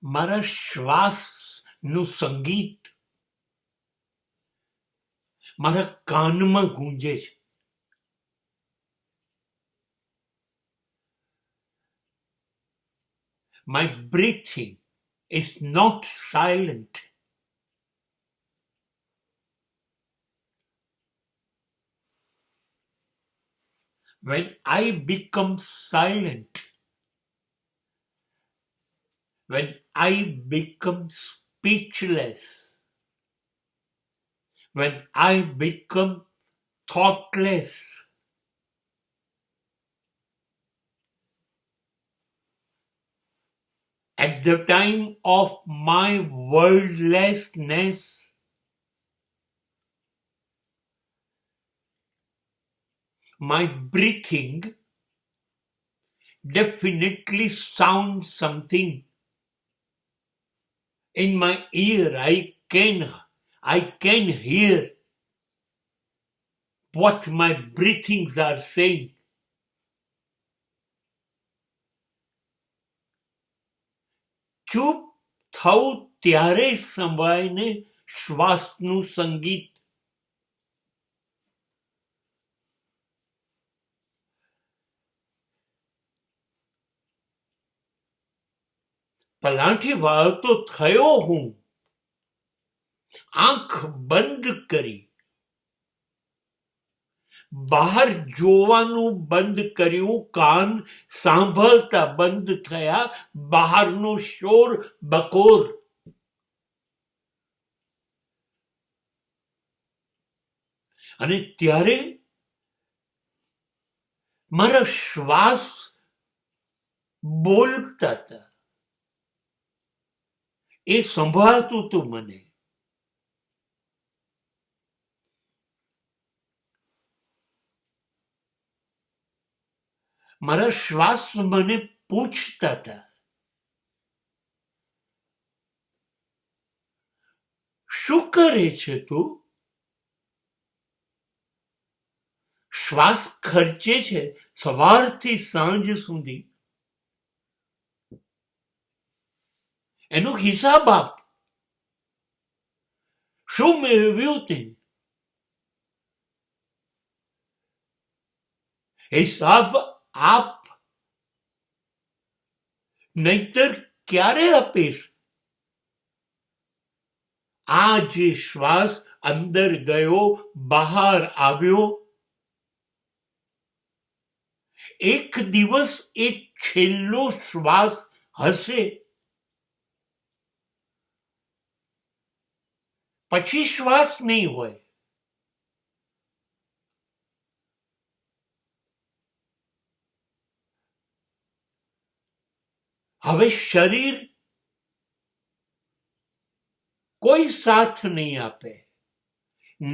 મારા શ્વાસનું સંગીત મારા કાનમાં ગુંજે છે. My breathing is not silent. When I become silent, when I become speechless, when I become thoughtless, at the time of my wordlessness, my breathing definitely sounds something in my ear. I can hear what my breathings are saying. ચૂપ થવું ત્યારે સંભળાય ને શ્વાસનું સંગીત. પલાઠી વાળતો થયો હું, આંખ બંધ કરી, બહાર જોવાનું બંધ કર્યું, કાન સાંભળતા બંધ થયા, બહારનો શોર બકોર. અને ત્યારે મારા શ્વાસ બોલતા હતા, એ સંભળાતું હતું મને. મારા શ્વાસ મને પૂછતા હતા, શું કરે છે તું? શ્વાસ ખર્ચે છે સવારથી સાંજ સુધી, એનો હિસાબ આપ. શું મેળવ્યું તે હિસાબ આપ, નહીતર ક્યારે આપીશ? આ જે શ્વાસ અંદર ગયો બહાર આવ્યો, એક દિવસ એ છેલ્લો શ્વાસ હશે, પછી શ્વાસ નહીં હોય. હવે શરીર કોઈ સાથ નહીં આપે,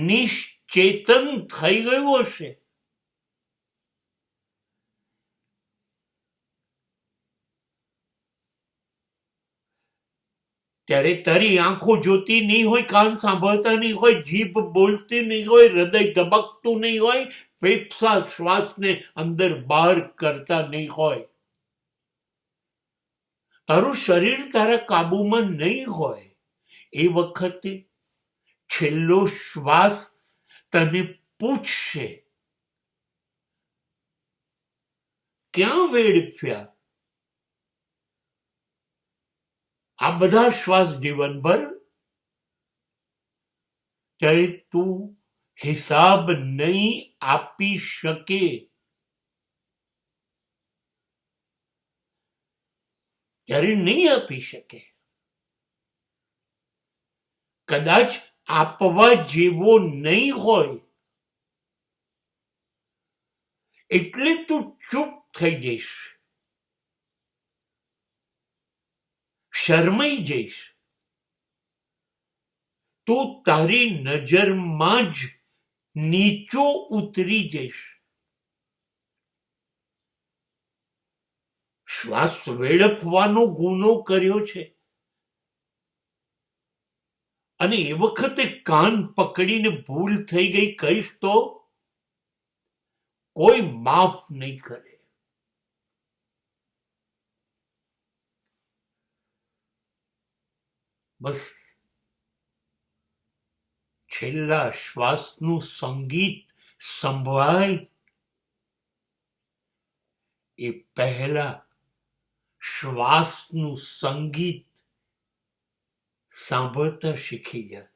નિશ્ચેતન થઈ ગયું હશે. ત્યારે તારી આંખો જોતી નહીં હોય, કાન સાંભળતા નહીં હોય, જીભ બોલતી નહીં હોય, હૃદય ધબકતું નહીં હોય, ફેફસા શ્વાસને અંદર બહાર કરતા નહીં હોય. તારું શરીર તારા કાબુમાં નહીં હોય. એ વખતે છેલ્લો શ્વાસ તને પૂછશે, ક્યાં વેડફ્યા આ બધા શ્વાસ જીવનભર? ત્યારે તું હિસાબ નહીં આપી શકે. ત્યારે નહીં આપી શકે. કદાચ આપવા જેવો નહીં હોય એટલે તું ચૂપ થઈ જઈશ, શરમાઈ જઈશ. તું તારી નજરમાં જ નીચો ઉતરી જઈશ. શ્વાસ વેડફવાનો ગુનો કર્યો છે અને એ વખતે કાન પકડીને ભૂલ થઈ ગઈ કહીશ તો કોઈ માફ નહીં કરે. બસ છેલ્લા શ્વાસનું સંગીત સંભળાય એ પહેલા શ્વાસનું સંગીત સાંભળતા શીખી જા.